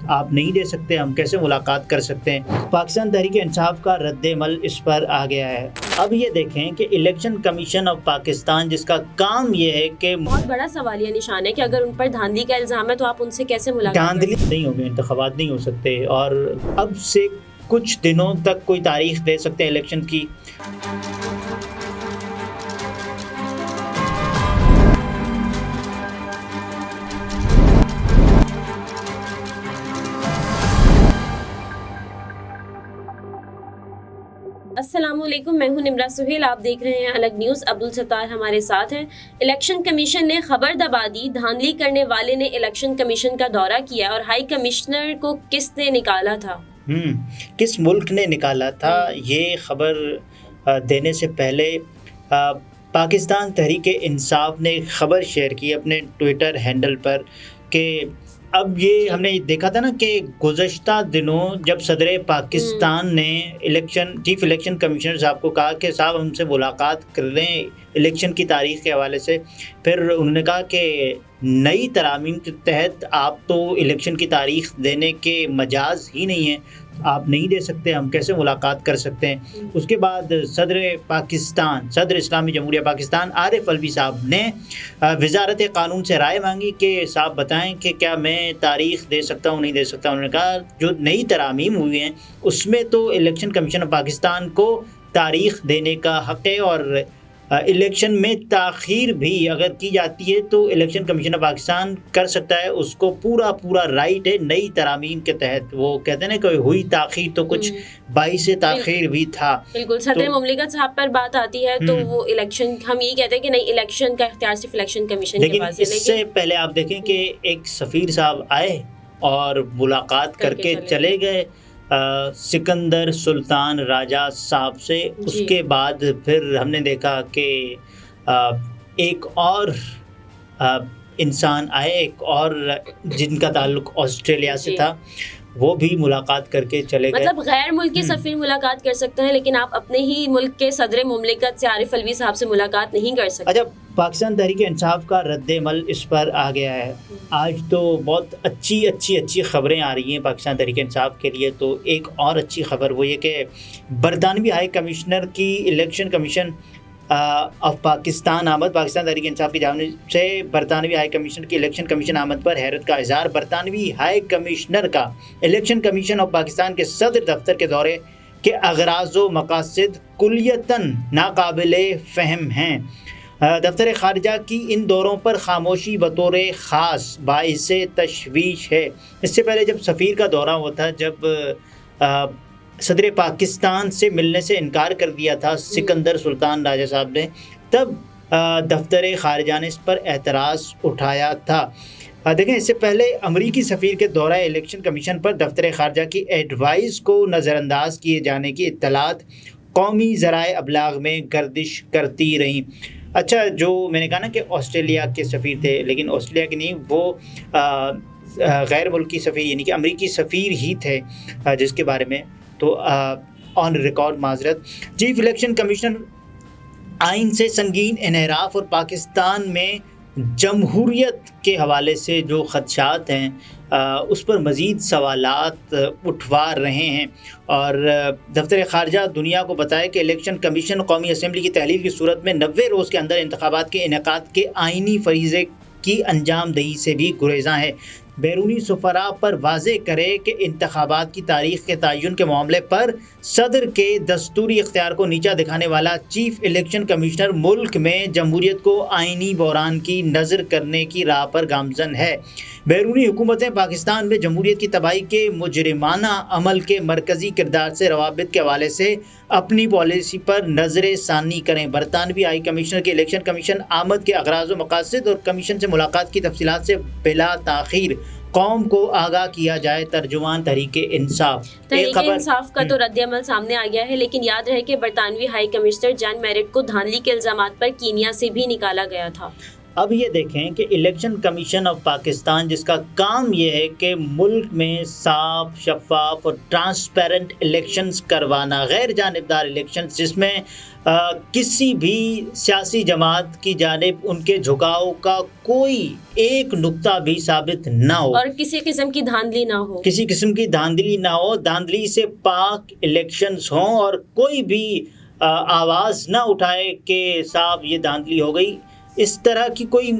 آپ نہیں دے سکتے، ہم کیسے ملاقات کر سکتے ہیں؟ پاکستان تحریک انصاف کا رد عمل اس پر آ گیا ہے۔ اب یہ دیکھیں کہ الیکشن کمیشن آف پاکستان جس کا کام یہ ہے کہ بہت بڑا سوالیہ نشان ہے کہ اگر ان پر دھاندلی کا الزام ہے تو آپ ان سے کیسے ملاقات دھاندلی نہیں ہوگی، انتخابات نہیں ہو سکتے، اور اب سے کچھ دنوں تک کوئی تاریخ دے سکتے ہیں الیکشن کی۔ السلام علیکم، میں ہوں نمرہ سہیل، آپ دیکھ رہے ہیں الگ نیوز۔ عبدالستار ہمارے ساتھ ہیں۔ الیکشن کمیشن نے خبر دبا دی، دھاندلی کرنے والے نے الیکشن کمیشن کا دورہ کیا، اور ہائی کمشنر کو کس نے نکالا تھا؟ کس ملک نے نکالا تھا؟ یہ خبر دینے سے پہلے پاکستان تحریک انصاف نے ایک خبر شیئر کی اپنے ٹویٹر ہینڈل پر کہ اب یہ ہم نے دیکھا تھا نا کہ گزشتہ دنوں جب صدر پاکستان نے چیف الیکشن کمیشنر صاحب کو کہا کہ صاحب ہم سے ملاقات کر لیں الیکشن کی تاریخ کے حوالے سے، پھر انہوں نے کہا کہ نئی ترامیم کے تحت آپ تو الیکشن کی تاریخ دینے کے مجاز ہی نہیں ہیں، آپ نہیں دے سکتے، ہم کیسے ملاقات کر سکتے ہیں؟ اس کے بعد صدر اسلامی جمہوریہ پاکستان عارف الوی صاحب نے وزارت قانون سے رائے مانگی کہ صاحب بتائیں کہ کیا میں تاریخ دے سکتا ہوں نہیں دے سکتا۔ انہوں نے کہا جو نئی ترامیم ہوئی ہیں اس میں تو الیکشن کمیشن آف پاکستان کو تاریخ دینے کا حق ہے، اور الیکشن میں تاخیر بھی اگر کی جاتی ہے تو الیکشن کمیشن آف پاکستان کر سکتا ہے، اس کو پورا رائٹ ہے نئی ترامیم کے تحت۔ وہ کہتے ہیں نا کہ ہوئی تاخیر تو کچھ باعث تاخیر بھی تھا۔ بالکل، صدر مملکت صاحب پر بات آتی ہے تو وہ الیکشن، ہم یہ کہتے ہیں کہ نہیں، الیکشن کا اختیار صرف الیکشن کمیشن کے پاس ہے۔ لیکن اس سے پہلے آپ دیکھیں کہ ایک سفیر صاحب آئے اور ملاقات کر کے چلے گئے سکندر سلطان راجہ صاحب سے۔ اس کے بعد پھر ہم نے دیکھا کہ ایک اور انسان آئے، ایک اور جن کا تعلق آسٹریلیا سے تھا، وہ بھی ملاقات کر کے چلے گئے۔ مطلب غیر ملکی سفیر ملاقات کر سکتے ہیں لیکن آپ اپنے ہی ملک کے صدر مملکت سے عارف الوی صاحب سے ملاقات نہیں کر سکتے۔ اچھا، پاکستان تحریک انصاف کا رد عمل اس پر آ گیا ہے۔ آج تو بہت اچھی خبریں آ رہی ہیں پاکستان تحریک انصاف کے لیے۔ تو ایک اور اچھی خبر وہ یہ کہ برطانوی ہائی کمشنر کی الیکشن کمیشن آف پاکستان آمد، پاکستان تحریک انصاف کی جانب سے برطانوی ہائی کمیشنر کی الیکشن کمیشن آمد پر حیرت کا اظہار۔ برطانوی ہائی کمشنر کا الیکشن کمیشن آف پاکستان کے صدر دفتر کے دورے کے اغراض و مقاصد کلیتاً ناقابل فہم ہیں۔ دفتر خارجہ کی ان دوروں پر خاموشی بطور خاص باعث تشویش ہے۔ اس سے پہلے جب سفیر کا دورہ ہوا تھا، جب صدر پاکستان سے ملنے سے انکار کر دیا تھا سکندر سلطان راجہ صاحب نے، تب دفتر خارجہ نے اس پر اعتراض اٹھایا تھا۔ دیکھیں، اس سے پہلے امریکی سفیر کے دورہ الیکشن کمیشن پر دفتر خارجہ کی ایڈوائز کو نظر انداز کیے جانے کی اطلاعات قومی ذرائع ابلاغ میں گردش کرتی رہیں۔ اچھا، جو میں نے کہا نا کہ آسٹریلیا کے سفیر تھے، لیکن آسٹریلیا کے نہیں، وہ غیر ملکی سفیر یعنی کہ امریکی سفیر ہی تھے جس کے بارے میں تو آن ریکارڈ معذرت۔ چیف الیکشن کمیشنر آئین سے سنگین انحراف اور پاکستان میں جمہوریت کے حوالے سے جو خدشات ہیں اس پر مزید سوالات اٹھوا رہے ہیں، اور دفتر خارجہ دنیا کو بتائے کہ الیکشن کمیشن قومی اسمبلی کی تحلیل کی صورت میں 90 روز کے اندر انتخابات کے انعقاد کے آئینی فریضے کی انجام دہی سے بھی گریزاں ہے۔ بیرونی سفراء پر واضح کرے کہ انتخابات کی تاریخ کے تعین کے معاملے پر صدر کے دستوری اختیار کو نیچا دکھانے والا چیف الیکشن کمشنر ملک میں جمہوریت کو آئینی بحران کی نظر کرنے کی راہ پر گامزن ہے۔ بیرونی حکومتیں پاکستان میں جمہوریت کی تباہی کے مجرمانہ عمل کے مرکزی کردار سے روابط کے حوالے سے اپنی پالیسی پر نظر ثانی کریں۔ برطانوی ہائی کمشنر کے الیکشن کمیشن آمد کے اغراض و مقاصد اور کمیشن سے ملاقات کی تفصیلات سے بلا تاخیر قوم کو آگاہ کیا جائے۔ ترجمان تحریک انصاف۔ تحریک انصاف کا تو رد عمل سامنے آ گیا ہے، لیکن یاد رہے کہ برطانوی ہائی کمشنر جان میرٹ کو دھاندلی کے الزامات پر کینیا سے بھی نکالا گیا تھا۔ اب یہ دیکھیں کہ الیکشن کمیشن آف پاکستان جس کا کام یہ ہے کہ ملک میں صاف، شفاف اور ٹرانسپیرنٹ الیکشنز کروانا، غیر جانبدار الیکشنز جس میں کسی بھی سیاسی جماعت کی جانب ان کے جھکاؤ کا کوئی ایک نقطہ بھی ثابت نہ ہو، اور کسی قسم کی دھاندلی نہ ہو، کسی قسم کی دھاندلی نہ ہو، دھاندلی سے پاک الیکشنز ہوں، اور کوئی بھی آواز نہ اٹھائے کہ صاحب یہ دھاندلی ہو گئی، اس طرح کی کوئی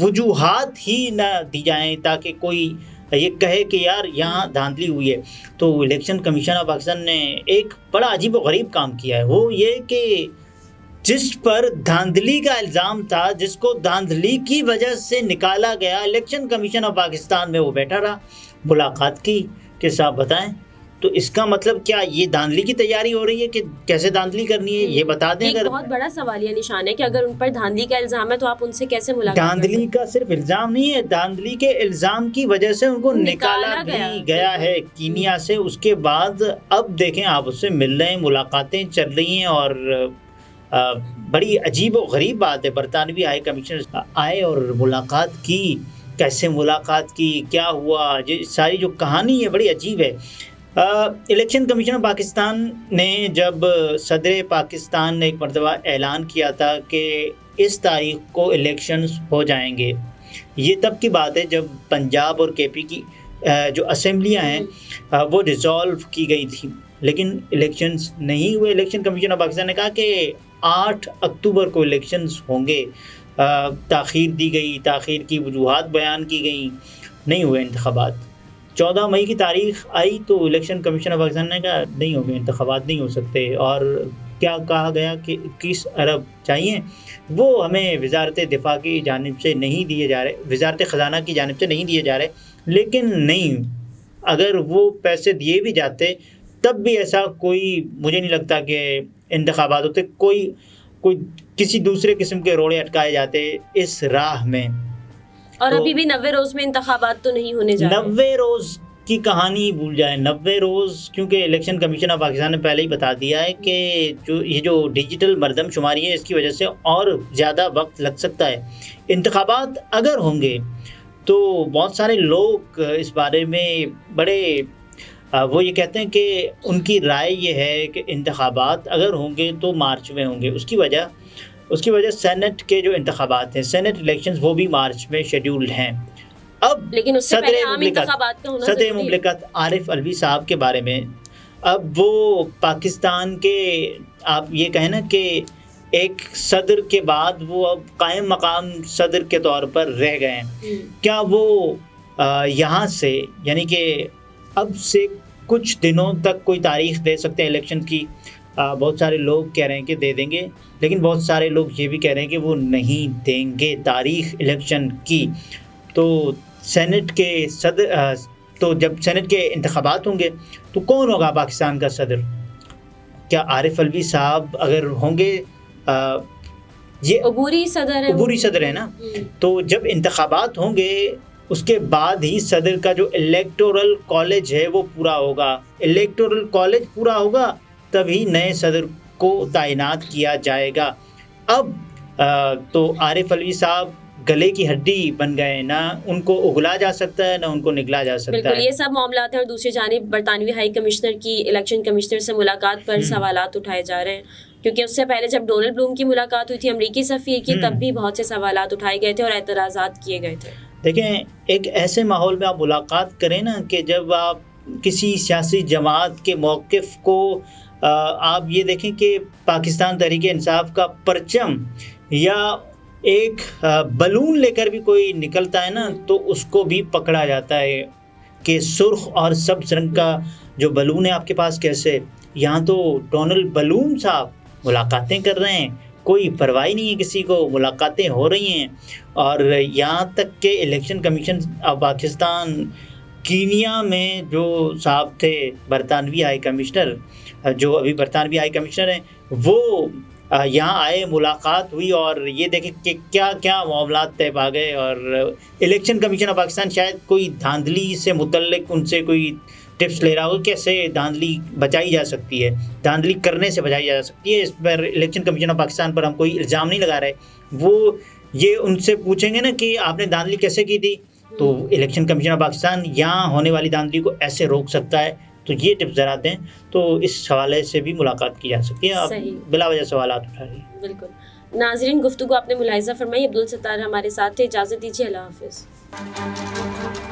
وجوہات ہی نہ دی جائیں تاکہ کوئی یہ کہے کہ یار یہاں دھاندلی ہوئی ہے۔ تو الیکشن کمیشن آف پاکستان نے ایک بڑا عجیب و غریب کام کیا ہے، وہ یہ کہ جس پر دھاندلی کا الزام تھا، جس کو دھاندلی کی وجہ سے نکالا گیا، الیکشن کمیشن آف پاکستان میں وہ بیٹھا رہا، ملاقات کی کہ صاحب بتائیں تو اس کا مطلب کیا یہ دھاندلی کی تیاری ہو رہی ہے کہ کیسے دھاندلی کرنی ہے یہ بتا دیں۔ ایک بہت بڑا سوالیہ نشان ہے کہ اگر ان پر دھاندلی کا الزام ہے تو آپ ان سے کیسے ملاقات؟ دھاندلی کا صرف الزام نہیں ہے، دھاندلی کے الزام کی وجہ سے ان کو نکالا بھی گیا ہے کینیا سے۔ اس کے بعد اب دیکھیں آپ اس سے مل رہے ہیں، ملاقاتیں چل رہی ہیں، اور بڑی عجیب و غریب بات ہے، برطانوی ہائی کمیشنر آئے اور ملاقات کی، کیسے ملاقات کی، کیا ہوا، یہ ساری جو کہانی ہے بڑی عجیب ہے۔ الیکشن کمیشن آف پاکستان نے جب صدر پاکستان نے ایک مرتبہ اعلان کیا تھا کہ اس تاریخ کو الیکشنز ہو جائیں گے، یہ تب کی بات ہے جب پنجاب اور کے پی کی جو اسمبلیاں ہیں وہ ڈیزالو کی گئی تھیں، لیکن الیکشنز نہیں ہوئے۔ الیکشن کمیشن آف پاکستان نے کہا کہ 8 اکتوبر کو الیکشنز ہوں گے، تاخیر دی گئی، تاخیر کی وجوہات بیان کی گئیں، نہیں ہوئے انتخابات۔ 14 مئی کی تاریخ آئی تو الیکشن کمیشن آف پاکستان نے کہا نہیں ہو گئے، انتخابات نہیں ہو سکتے، اور کیا کہا گیا کہ 21 ارب چاہیے، وہ ہمیں وزارت دفاع کی جانب سے نہیں دیے جا رہے، وزارت خزانہ کی جانب سے نہیں دیے جا رہے، لیکن نہیں، اگر وہ پیسے دیے بھی جاتے تب بھی ایسا کوئی مجھے نہیں لگتا کہ انتخابات ہوتے، کوئی کسی دوسرے قسم کے روڑے اٹکائے جاتے اس راہ میں۔ اور ابھی بھی 90 روز میں انتخابات تو نہیں ہونے جا رہے۔ 90 روز کی کہانی بھول جائیں، 90 روز، کیونکہ الیکشن کمیشن آف پاکستان نے پہلے ہی بتا دیا ہے کہ یہ جو ڈیجیٹل مردم شماری ہے اس کی وجہ سے اور زیادہ وقت لگ سکتا ہے۔ انتخابات اگر ہوں گے تو بہت سارے لوگ اس بارے میں بڑے وہ یہ کہتے ہیں کہ ان کی رائے یہ ہے کہ انتخابات اگر ہوں گے تو مارچ میں ہوں گے۔ اس کی وجہ سینٹ کے جو انتخابات ہیں، سینٹ الیکشنز، وہ بھی مارچ میں شیڈیولڈ ہیں۔ اب لیکن اس سے پہلے عام انتخابات کا ہونا ضروری ہے۔ صدر مملکت عارف علوی صاحب کے بارے میں، اب وہ پاکستان کے آپ یہ کہیں نا کہ ایک صدر کے بعد وہ اب قائم مقام صدر کے طور پر رہ گئے ہیں، کیا وہ یہاں سے یعنی کہ اب سے کچھ دنوں تک کوئی تاریخ دے سکتے ہیں الیکشن کی؟ بہت سارے لوگ کہہ رہے ہیں کہ دے دیں گے، لیکن بہت سارے لوگ یہ بھی کہہ رہے ہیں کہ وہ نہیں دیں گے تاریخ الیکشن کی۔ تو سینٹ کے صدر تو جب سینٹ کے انتخابات ہوں گے تو کون ہوگا پاکستان کا صدر؟ کیا عارف علوی صاحب اگر ہوں گے؟ یہ عبوری صدر ہے نا، تو جب انتخابات ہوں گے اس کے بعد ہی صدر کا جو الیکٹورل کالج ہے وہ پورا ہوگا، الیکٹورل کالج پورا ہوگا تبھی نئے صدر کو تعینات کیا جائے گا۔ اب تو عارف علوی صاحب گلے کی ہڈی بن گئے، نہ ان کو اگلا جا سکتا ہے نہ ان کو نگلا جا سکتا ہے۔ بالکل، یہ سب معاملات ہیں۔ اور دوسری جانب برطانوی ہائی کمشنر کی الیکشن کمشنر سے ملاقات پر سوالات اٹھائے جا رہے ہیں، کیونکہ اس سے پہلے جب ڈونلڈ بلوم کی ملاقات ہوئی تھی امریکی سفیر کی، تب بھی بہت سے سوالات اٹھائے گئے تھے اور اعتراضات کیے گئے تھے۔ دیکھیں، ایک ایسے ماحول میں آپ ملاقات کریں نا کہ جب آپ کسی سیاسی جماعت کے موقف کو آپ یہ دیکھیں کہ پاکستان تحریک انصاف کا پرچم یا ایک بلون لے کر بھی کوئی نکلتا ہے نا تو اس کو بھی پکڑا جاتا ہے کہ سرخ اور سبز رنگ کا جو بلون ہے آپ کے پاس کیسے؟ یہاں تو ڈونلڈ بلوم صاحب ملاقاتیں کر رہے ہیں، کوئی پرواہ نہیں ہے کسی کو، ملاقاتیں ہو رہی ہیں۔ اور یہاں تک کہ election commission of Pakistan Kenya میں جو صاحب تھے برطانوی ہائی کمشنر، جو ابھی برطانوی ہائی کمشنر ہیں، وہ یہاں آئے، ملاقات ہوئی، اور یہ دیکھیں کہ کیا کیا معاملات طے پا گئے۔ اور الیکشن کمیشن آف پاکستان شاید کوئی دھاندلی سے متعلق ان سے کوئی ٹپس لے رہا ہو، کیسے دھاندلی بچائی جا سکتی ہے، دھاندلی کرنے سے بچائی جا سکتی ہے۔ اس پر الیکشن کمیشن آف پاکستان پر ہم کوئی الزام نہیں لگا رہے، وہ یہ ان سے پوچھیں گے نا کہ آپ نے دھاندلی کیسے کی تھی، تو الیکشن کمیشن آف پاکستان یہاں ہونے والی دھاندلی کو ایسے روک سکتا ہے. تو یہ ٹپس ذرا دیں، تو اس حوالے سے بھی ملاقات کی جا سکتی ہے. آپ بلا وجہ سوالات اٹھا رہی ہیں. بالکل ناظرین، گفتگو آپ نے ملاحظہ فرمائی. عبدالستار ہمارے ساتھ تھے. اجازت دیجیے، اللہ حافظ.